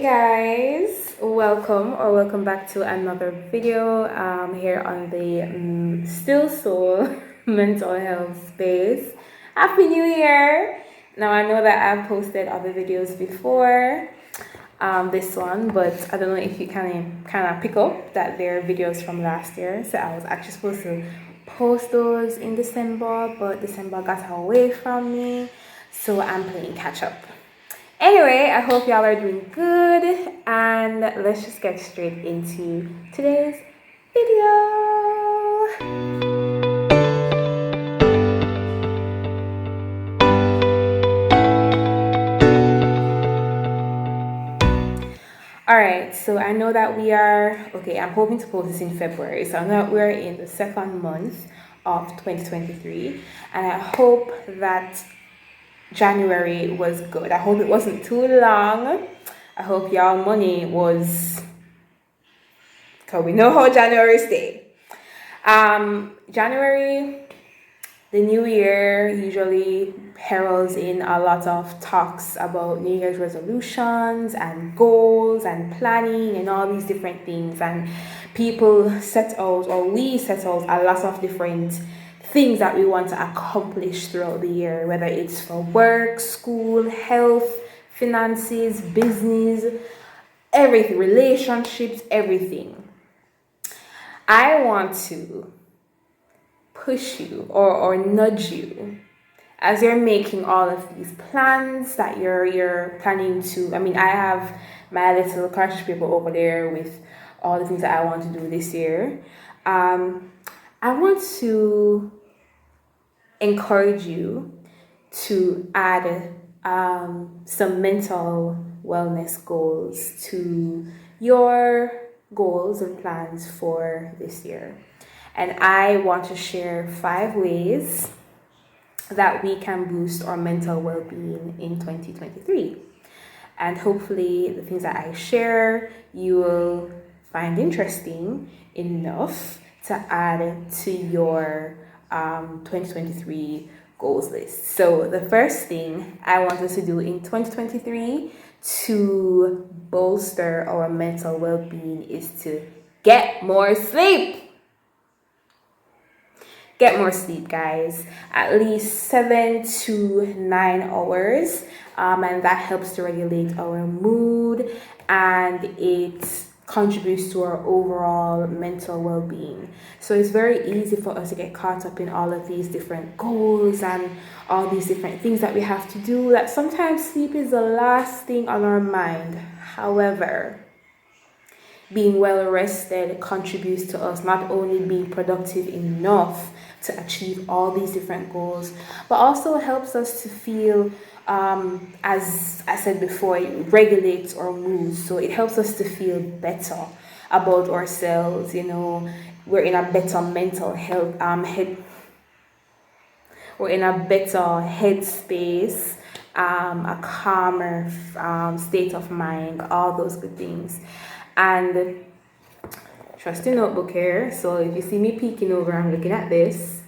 Hey guys, welcome back to another video here on the Still Soul mental health space. Happy New Year! Now I know that I've posted other videos before this one, but I don't know if you kind of pick up that they're videos from last year. So I was actually supposed to post those in December, but December got away from me, so I'm playing catch up. Anyway, I hope y'all are doing good, and let's just get straight into today's video. Alright, so I know that I'm hoping to post this in February, so I know that we're in the second month of 2023, and I hope that January was good. I hope it wasn't too long. I hope y'all money was, because we know how January stay. January, the new year usually heralds in a lot of talks about New Year's resolutions and goals and planning and all these different things. And people set out, or we set out, a lot of different things that we want to accomplish throughout the year, whether it's for work, school, health, finances, business, everything, relationships, everything. I want to push you or nudge you as you're making all of these plans that you're planning to. I have my little card paper over there with all the things that I want to do this year. I want to encourage you to add some mental wellness goals to your goals and plans for this year. And I want to share 5 ways that we can boost our mental well-being in 2023. And hopefully the things that I share you will find interesting enough to add to your 2023 goals list. So the first thing I want us to do in 2023 to bolster our mental well-being is to get more sleep. Get more sleep, guys. At least 7 to 9 hours, and that helps to regulate our mood, and it contributes to our overall mental well-being. So it's very easy for us to get caught up in all of these different goals and all these different things that we have to do, that sometimes sleep is the last thing on our mind. However, being well rested contributes to us not only being productive enough to achieve all these different goals, but also helps us to feel, as I said before, it regulates our mood. So it helps us to feel better about ourselves. We're in a better mental health we're in a better headspace, a calmer state of mind, all those good things. And trust your notebook here. So if you see me peeking over, I'm looking at this.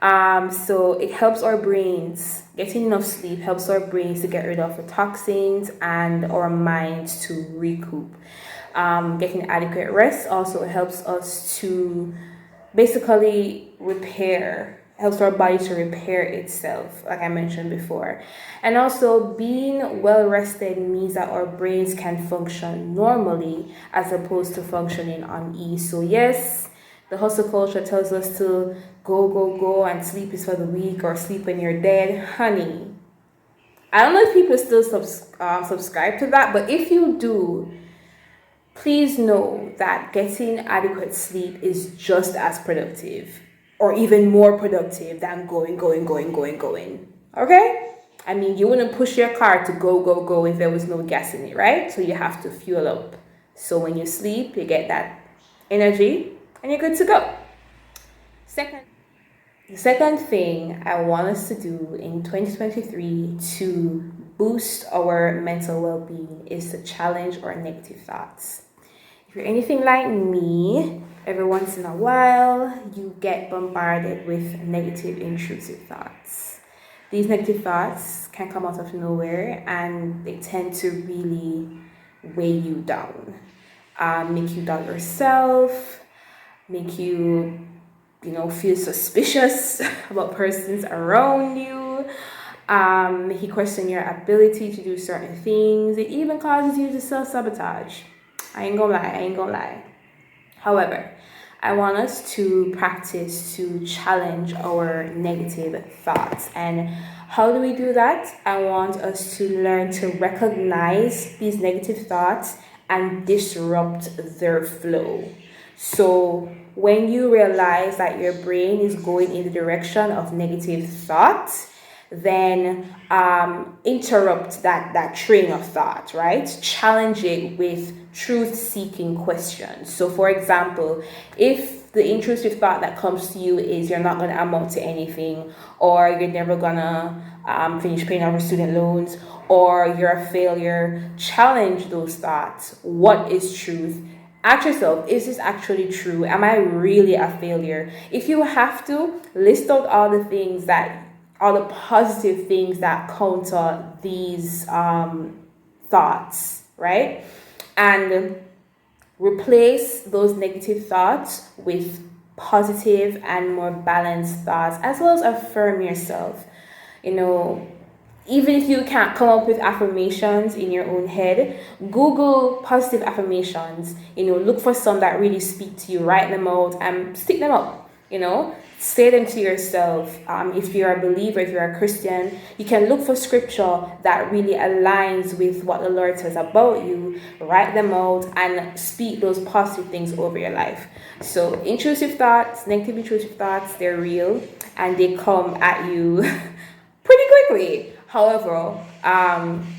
So it helps our brains, getting enough sleep helps our brains to get rid of the toxins and our minds to recoup. Getting adequate rest also helps us to basically helps our body to repair itself, like I mentioned before. And also, being well rested means that our brains can function normally as opposed to functioning on E. So yes, the hustle culture tells us to go, and sleep is for the weak, or sleep when you're dead. Honey, I don't know if people still subscribe to that, but if you do, please know that getting adequate sleep is just as productive, or even more productive, than going. Okay? You wouldn't push your car to go if there was no gas in it, right? So you have to fuel up. So when you sleep, you get that energy and you're good to go. The second thing I want us to do in 2023 to boost our mental well-being is to challenge our negative thoughts. If you're anything like me, every once in a while, you get bombarded with negative, intrusive thoughts. These negative thoughts can come out of nowhere, and they tend to really weigh you down, make you doubt yourself, make you, feel suspicious about persons around you. Make you question your ability to do certain things. It even causes you to self-sabotage. I ain't gonna lie. However, I want us to practice to challenge our negative thoughts. And how do we do that? I want us to learn to recognize these negative thoughts and disrupt their flow. So when you realize that your brain is going in the direction of negative thoughts, then interrupt that train of thought, right? Challenge it with truth-seeking questions. So for example, if the intrusive thought that comes to you is you're not going to amount to anything, or you're never going to finish paying off your student loans, or you're a failure, challenge those thoughts. What is truth? Ask yourself, is this actually true? Am I really a failure? If you have to, list out all the positive things that counter these thoughts, right? And replace those negative thoughts with positive and more balanced thoughts, as well as affirm yourself. Even if you can't come up with affirmations in your own head, Google positive affirmations. Look for some that really speak to you, write them out and stick them up. Say them to yourself. If you're a believer, if you're a Christian, you can look for scripture that really aligns with what the Lord says about you, write them out and speak those positive things over your life. So intrusive thoughts, negative intrusive thoughts, they're real and they come at you pretty quickly. However,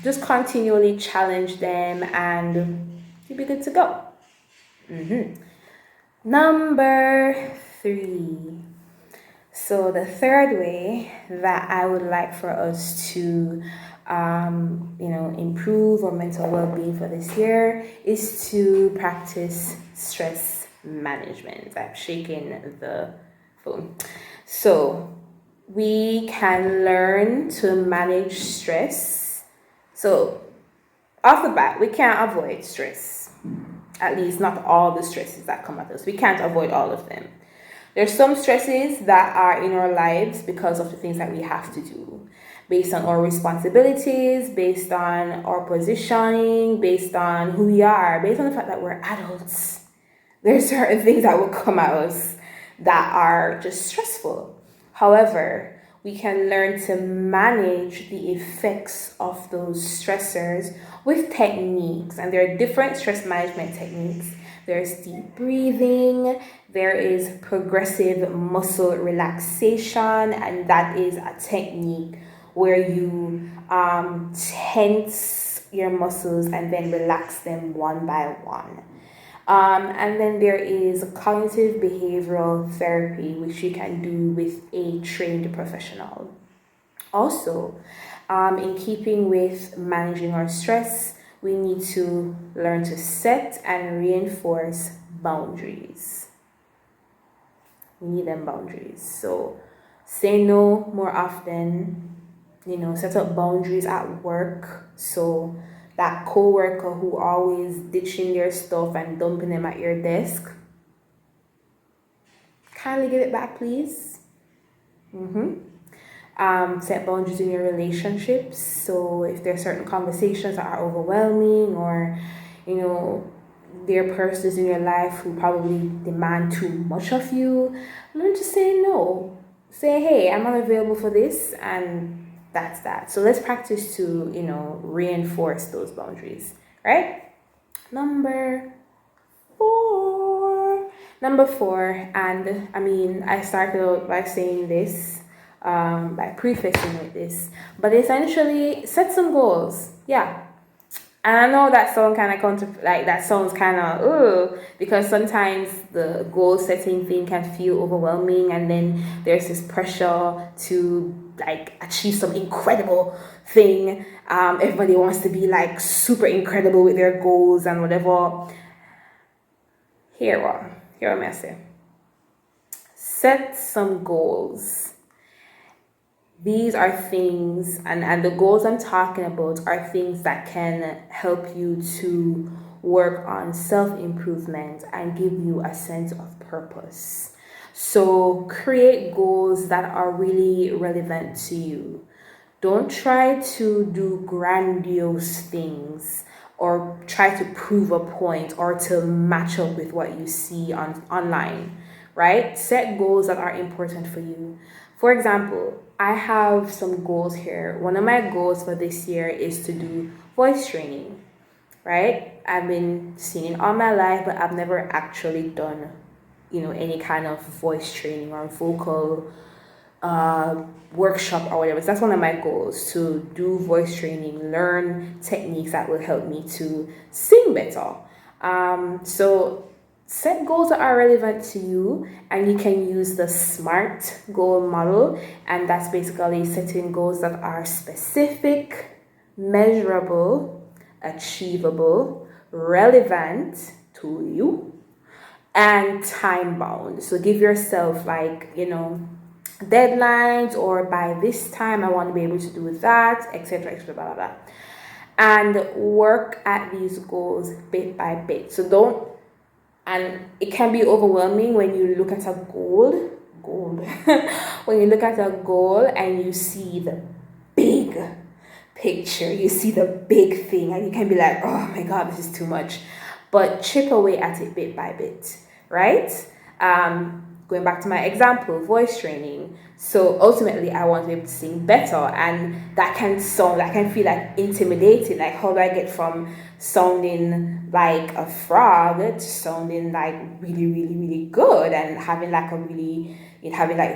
just continually challenge them and you'll be good to go. Number 3. So the third way that I would like for us to, improve our mental well-being for this year is to practice stress management. I'm shaking the phone. So we can learn to manage stress. So off the bat, we can't avoid stress. At least not all the stresses that come at us. We can't avoid all of them. There's some stresses that are in our lives because of the things that we have to do, based on our responsibilities, based on our positioning, based on who we are, based on the fact that we're adults. There's certain things that will come at us that are just stressful. However, we can learn to manage the effects of those stressors with techniques. And there are different stress management techniques. There's deep breathing, there is progressive muscle relaxation, and that is a technique where you tense your muscles and then relax them one by one. And then there is cognitive behavioral therapy, which you can do with a trained professional. Also, in keeping with managing our stress, we need to learn to set and reinforce boundaries. We need them boundaries. So say no more often, set up boundaries at work. So that co-worker who always ditching their stuff and dumping them at your desk, kindly give it back, please. Set boundaries in your relationships. So if there are certain conversations that are overwhelming, or there are persons in your life who probably demand too much of you, learn to say no. Say, hey, I'm not available for this, and that's that. So let's practice to reinforce those boundaries, right? Number four, and I started out by saying this, by prefacing with this, but essentially set some goals. Yeah. And I know that sounds kind of because sometimes the goal setting thing can feel overwhelming, and then there's this pressure to achieve some incredible thing. Everybody wants to be super incredible with their goals and whatever. Here what I say. Set some goals. These are things, and the goals I'm talking about are things that can help you to work on self improvement and give you a sense of purpose. So, create goals that are really relevant to you. Don't try to do grandiose things or try to prove a point or to match up with what you see online, right? Set goals that are important for you. For example, I have some goals here. One of my goals for this year is to do voice training, right? I've been singing all my life, but I've never actually done, any kind of voice training or vocal workshop or whatever. So that's one of my goals, to do voice training, learn techniques that will help me to sing better. So set goals that are relevant to you, and you can use the SMART goal model, and that's basically setting goals that are specific, measurable, achievable, relevant to you, and time bound. So give yourself deadlines, or by this time I want to be able to do that, etc., etc., blah blah blah, and work at these goals bit by bit. So don't, and it can be overwhelming when you look at a goal when you look at a goal and you see the big picture, you see the big thing, and you can be like, oh my god, this is too much. But chip away at it bit by bit, right? Going back to my example, voice training. So ultimately, I want to be able to sing better, and that can feel like intimidating. Like, how do I get from sounding like a frog to sounding like really, really, really good, and having like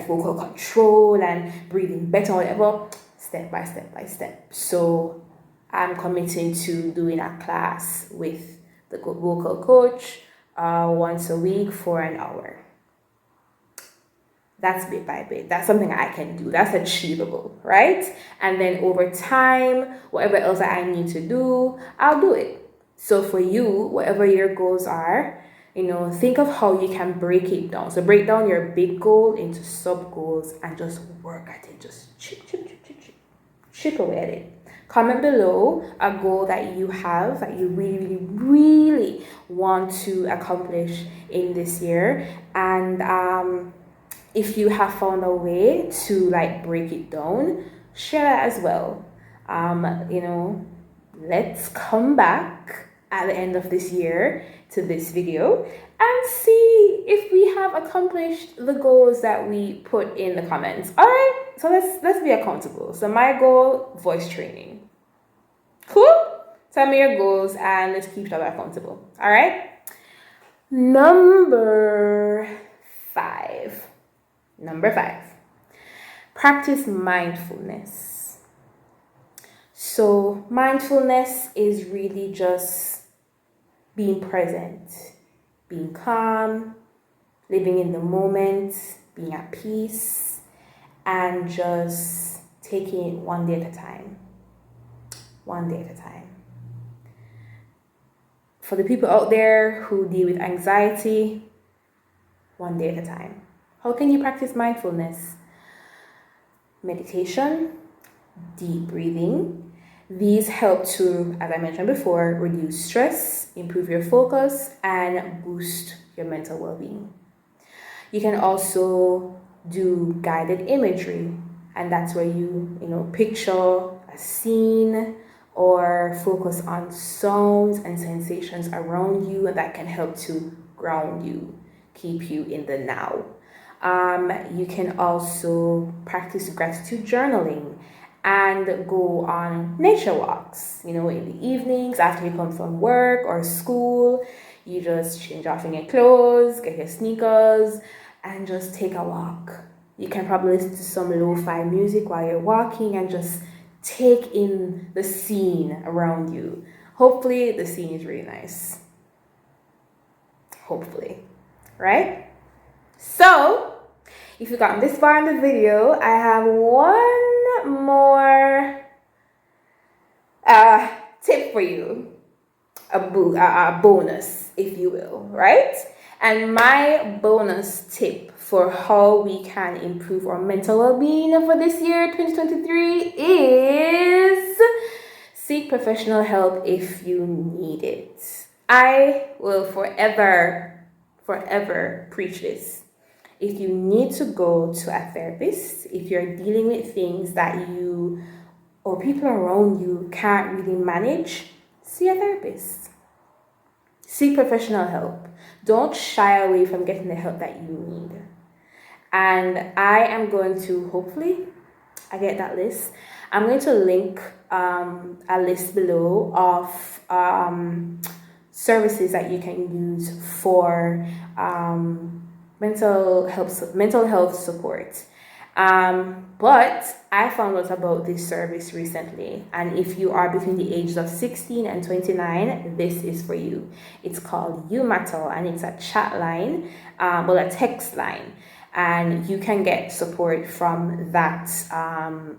vocal control and breathing better, whatever, step by step by step. So I'm committing to doing a class with the vocal coach once a week for an hour. That's bit by bit. That's something I can do. That's achievable, right? And then over time, whatever else that I need to do, I'll do it. So for you, whatever your goals are, think of how you can break it down. So break down your big goal into sub goals and just work at it. Just chip away at it. Comment below a goal that you have that you really, really, really want to accomplish in this year. And if you have found a way to break it down, share that as well. Let's come back at the end of this year to this video and see if we have accomplished the goals that we put in the comments. All right, so let's be accountable. So my goal, voice training. Cool? Tell me your goals and let's keep each other accountable. All right. Number five, practice mindfulness. So mindfulness is really just being present, being calm, living in the moment, being at peace, and just taking it one day at a time. One day at a time. For the people out there who deal with anxiety, one day at a time. How can you practice mindfulness? Meditation, deep breathing. These help to, as I mentioned before, reduce stress, improve your focus, and boost your mental well-being. You can also do guided imagery, and that's where you picture a scene or focus on sounds and sensations around you, and that can help to ground you, keep you in the now. You can also practice gratitude journaling and go on nature walks, in the evenings after you come from work or school. You just change off in your clothes, get your sneakers, and just take a walk. You can probably listen to some lo-fi music while you're walking and just take in the scene around you. Hopefully the scene is really nice. Hopefully, right? So, if you got this far in the video, I have one more tip for you, a bonus, if you will, right? And my bonus tip for how we can improve our mental well-being for this year 2023 is seek professional help if you need it. I will forever preach this. If you need to go to a therapist, if you're dealing with things that you or people around you can't really manage, see a therapist. Seek professional help. Don't shy away from getting the help that you need. And I am going to, hopefully, I get that list. I'm going to link a list below of services that you can use for mental health support. But I found out about this service recently, and if you are between the ages of 16 and 29, this is for you. It's called UMATL, and it's a chat line, a text line, and you can get support from that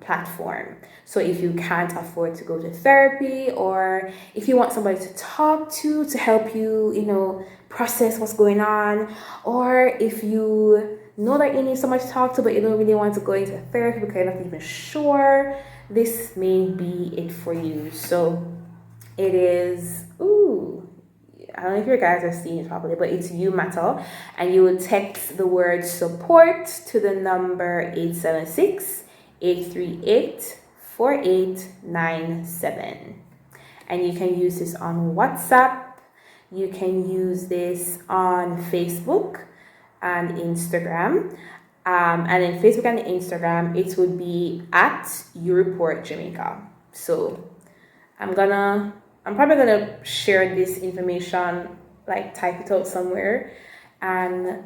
platform. So if you can't afford to go to therapy, or if you want somebody to talk to help you, process what's going on, or if you know that you need someone to talk to but you don't really want to go into therapy because you're not even sure, this may be it for you. So it is, I don't know if you guys are seeing it properly, but it's UMATL, and you would text the word support to the number 876-838-4897. And you can use this on WhatsApp. You can use this on Facebook and Instagram. And in Facebook and Instagram, it would be at YouReportJamaica. So I'm probably gonna share this information, like type it out somewhere, and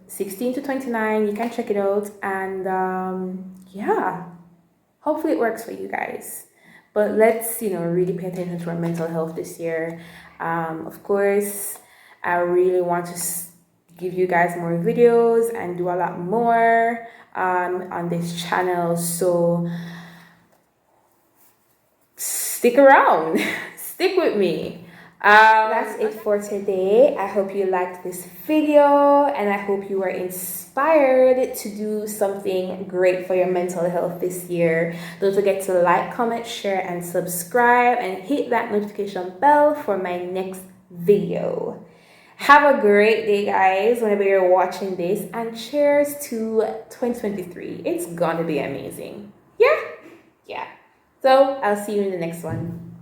16 to 29, you can check it out, and hopefully it works for you guys. But let's really pay attention to our mental health this year. Of course, I really want to give you guys more videos and do a lot more on this channel, so stick around. Stick with me. That's it for today. I hope you liked this video, and I hope you were inspired to do something great for your mental health this year. Don't forget to like, comment, share, and subscribe, and hit that notification bell for my next video. Have a great day, guys, whenever you're watching this, and cheers to 2023. It's gonna be amazing. Yeah. So I'll see you in the next one.